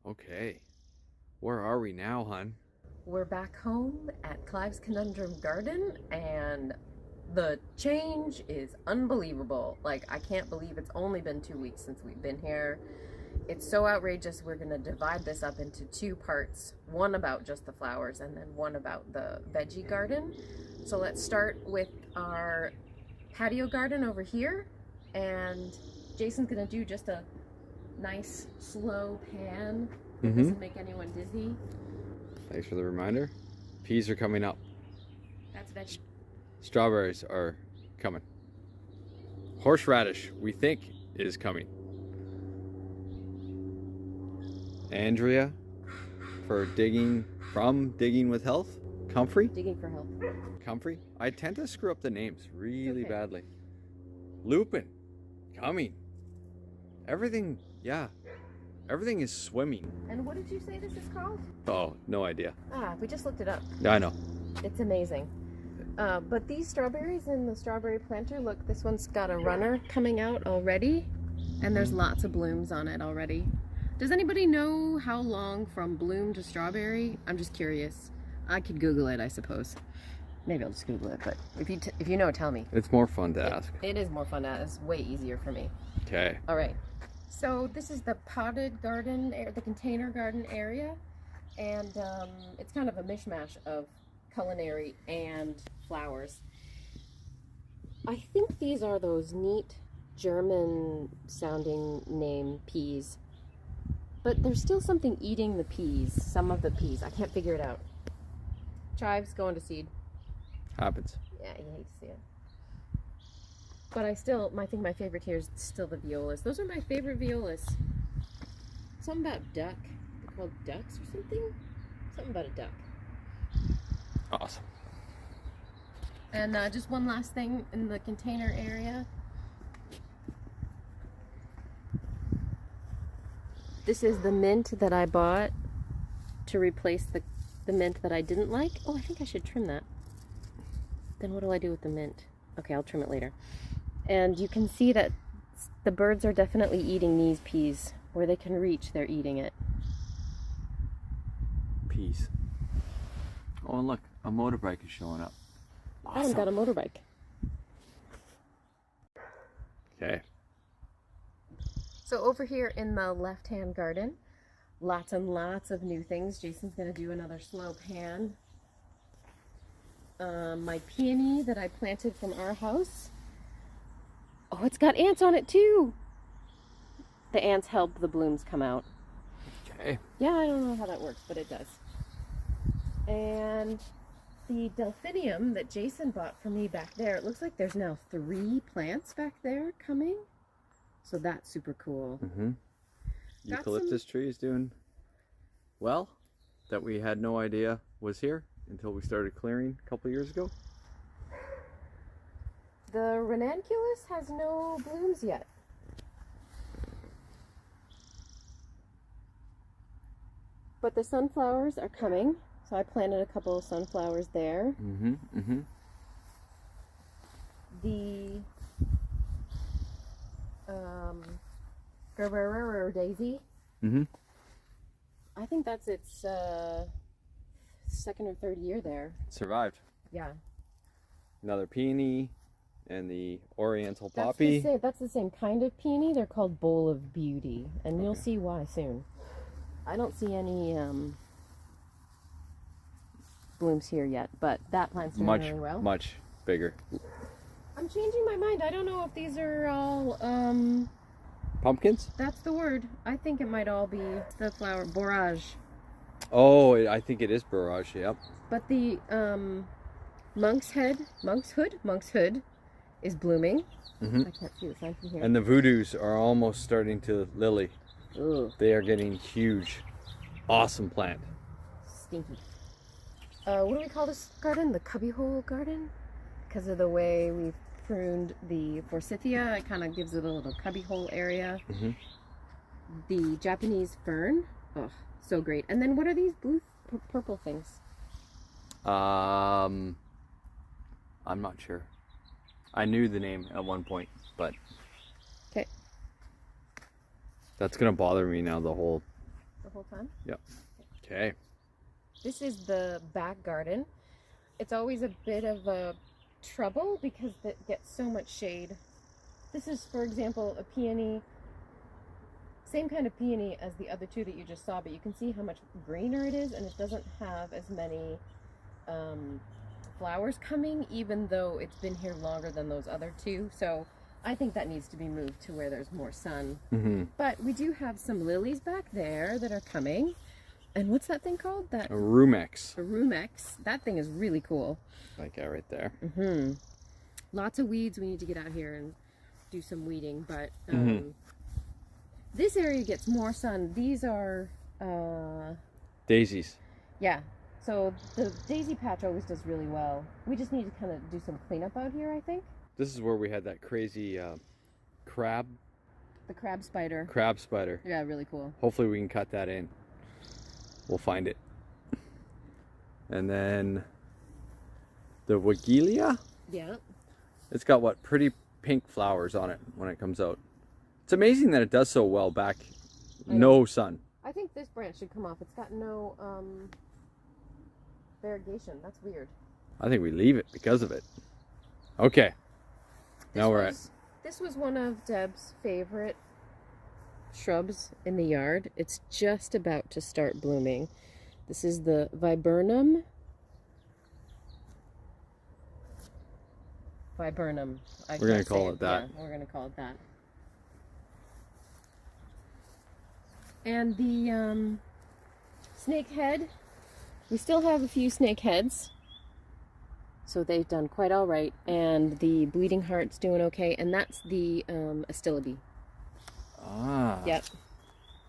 Okay. Where are we now, hon? We're back home at Clive's Conundrum Garden, and the change is unbelievable. Like, I can't believe it's only been 2 weeks since we've been here. It's so outrageous. We're gonna divide this up into two parts, one about just the flowers and then one about the veggie garden. So let's start with our patio garden over here, and Jason's gonna do just a nice slow pan. It doesn't make anyone dizzy. Thanks for the reminder. Peas are coming up. That's veggie. Strawberries are coming. Horseradish, we think, is coming. Andrea, digging with health. Comfrey? Digging for help. Comfrey? I tend to screw up the names really Okay. badly. Lupin, coming. Everything is swimming. And what did you say this is called? Oh, no idea. We just looked it up. I know. It's amazing. But these strawberries in the strawberry planter, look, this one's got a runner coming out already, and there's lots of blooms on it already. Does anybody know how long from bloom to strawberry? I'm just curious. I could Google it, I suppose. Maybe I'll just Google it, but if you know, tell me. It's more fun to ask. It is more fun to ask. It's way easier for me. Okay. All right. So this is the potted garden, the container garden area, and it's kind of a mishmash of culinary and flowers. I think these are those neat German sounding name peas, but there's still something eating the peas, some of the peas. I can't figure it out. Chives going to seed. Happens. Yeah, you hate to see it. But I think my favorite here is still the violas. Those are my favorite violas. Something about duck. They're called ducks or something? Something about a duck. Awesome. And just one last thing in the container area. This is the mint that I bought to replace the mint that I didn't like. Oh, I think I should trim that. Then what do I do with the mint? Okay, I'll trim it later. And you can see that the birds are definitely eating these peas. Where they can reach, they're eating it. Peas. Oh, and look, a motorbike is showing up. Awesome. Adam got a motorbike. Okay. So over here in the left-hand garden, lots and lots of new things. Jason's gonna do another slow pan. My peony that I planted from our house. Oh, it's got ants on it too. The ants help the blooms come out. Okay. Yeah, I don't know how that works, but it does. And the delphinium that Jason bought for me back there, it looks like there's now 3 plants back there coming. So that's super cool. Mm-hmm. Eucalyptus tree is doing well, that we had no idea was here until we started clearing a couple years ago. The ranunculus has no blooms yet. But the sunflowers are coming. So I planted a couple of sunflowers there. Mm-hmm. Mm-hmm. The Guerrero daisy. Mm-hmm. I think that's its second or third year there. Survived. Yeah. Another peony and the oriental poppy. That's the same kind of peony. They're called Bowl of Beauty, and you'll see why soon. I don't see any blooms here yet, but that plant's doing really well. Much bigger. I'm changing my mind. I don't know if these are all Pumpkins? that's the word. I think it might all be the flower borage. Oh, I think it is barrage. Yep. But the monk's hood is blooming. Mm-hmm. I can't see the sign from here. And the voodoos are almost starting to lily. Ooh, They are getting huge. Awesome plant. stinky. What do we call this garden? The Cubbyhole Garden? Because of the way we've pruned the forsythia, it kind of gives it a little cubbyhole area. Mm-hmm. The Japanese fern, oh, so great. And then what are these blue, purple things? I'm not sure. I knew the name at one point, but Okay. that's gonna bother me now the whole the whole time? Yep. Okay. This is the back garden. It's always a bit of a trouble because it gets so much shade. This is, for example, a peony. Same kind of peony as the other two that you just saw, but you can see how much greener it is, and it doesn't have as many flowers coming, even though it's been here longer than those other two. So I think that needs to be moved to where there's more sun. But we do have some lilies back there that are coming. And what's that thing called? That A rumex. A rumex. That thing is really cool. Like that right there. Lots of weeds. We need to get out here and do some weeding. But this area gets more sun. These are daisies. Yeah. So the daisy patch always does really well. We just need to kind of do some cleanup out here, I think. This is where we had that crazy crab. The crab spider. Crab spider. Yeah, really cool. Hopefully we can cut that in. We'll find it. And then the Wigelia. Yeah. It's got what, pretty pink flowers on it when it comes out. It's amazing that it does so well back. No sun. I think this branch should come off. It's got no variegation. That's weird. I think we leave it because of it. Okay. Now we're at. This was one of Deb's favorite shrubs in the yard. It's just about to start blooming. This is the viburnum. Viburnum. We're going to call it that. Yeah, we're going to call it that. And the snake head. We still have a few snake heads. So they've done quite all right. And the bleeding heart's doing okay. And that's the Astilabe. Ah. Yep.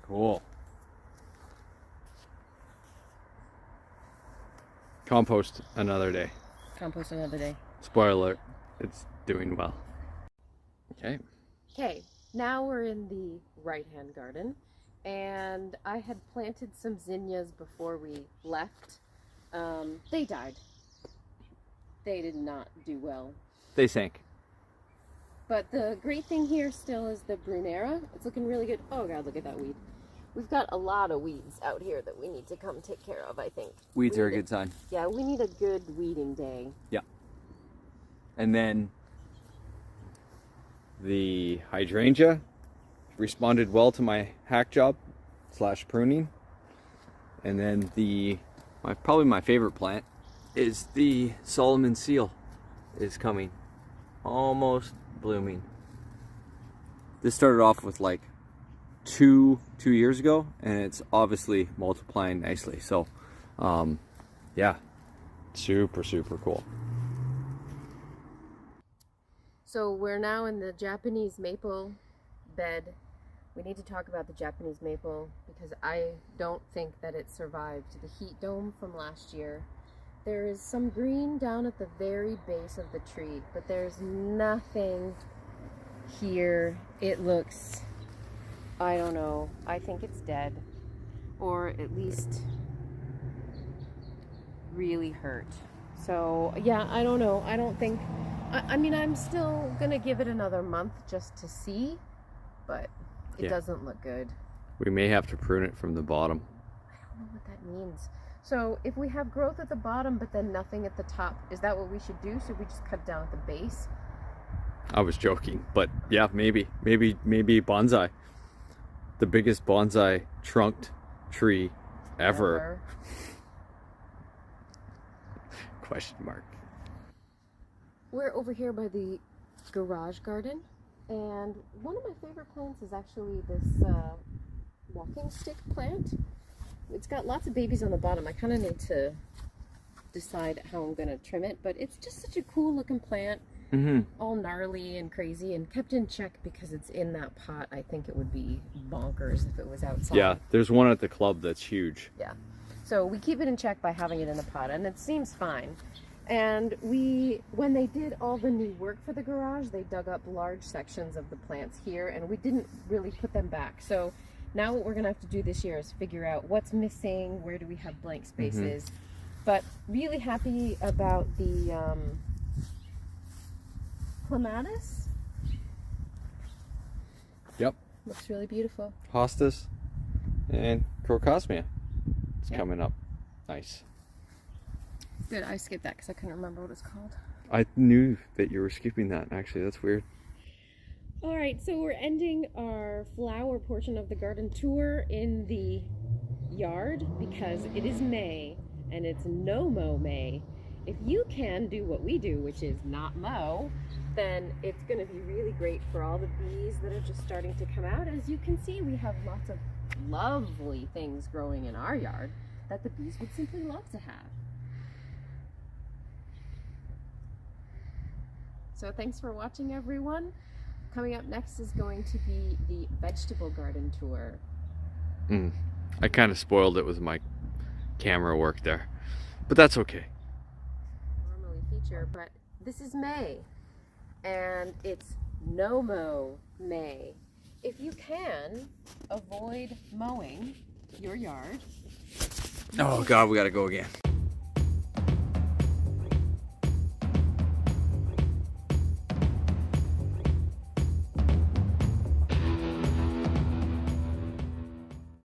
Cool. Compost another day. Compost another day. Spoiler alert, it's doing well. Okay. Okay, now we're in the right-hand garden. And I had planted some zinnias before we left. They died. They did not do well. They sank. But the great thing here still is the Brunera. It's looking really good. Oh God, look at that weed. We've got a lot of weeds out here that we need to come take care of, I think. Weeds are a good sign. Yeah, we need a good weeding day. Yeah. And then the hydrangea responded well to my hack job / pruning. And then probably my favorite plant is the Solomon seal is coming. Almost blooming. This started off with like two years ago, and it's obviously multiplying nicely. So yeah, super cool. So we're now in the Japanese maple bed. We need to talk about the Japanese maple because I don't think that it survived the heat dome from last year. There is some green down at the very base of the tree, but there's nothing here. It looks, I don't know, I think it's dead, or at least really hurt. So yeah, I don't know. I don't think, I mean, I'm still gonna give it another month just to see, but it doesn't look good. We may have to prune it from the bottom. I don't know what that means. So if we have growth at the bottom but then nothing at the top, is that what we should do? Should we just cut down at the base? I was joking, but yeah, maybe bonsai. The biggest bonsai trunked tree ever. Question mark. We're over here by the garage garden, and one of my favorite plants is actually this walking stick plant. It's got lots of babies on the bottom. I kind of need to decide how I'm going to trim it, but it's just such a cool looking plant. All gnarly and crazy and kept in check because it's in that pot. I think it would be bonkers if it was outside. Yeah, there's one at the club that's huge. Yeah. So we keep it in check by having it in the pot, and it seems fine. And when they did all the new work for the garage, they dug up large sections of the plants here, and we didn't really put them back. So now what we're going to have to do this year is figure out what's missing, where do we have blank spaces. But really happy about the clematis. Yep. Looks really beautiful. Hostas And Crocosmia. It's Yep. coming up. Nice. Good, I skipped that because I couldn't remember what it's called. I knew that you were skipping that, actually. That's weird. All right, so we're ending our flower portion of the garden tour in the yard because it is May and it's no mow May. If you can do what we do, which is not mow, then it's going to be really great for all the bees that are just starting to come out. As you can see, we have lots of lovely things growing in our yard that the bees would simply love to have. So thanks for watching, everyone. Coming up next is going to be the vegetable garden tour. I kind of spoiled it with my camera work there, but that's okay. Normally feature, but this is May, and it's no mow May. If you can avoid mowing your yard. Oh God, we gotta go again.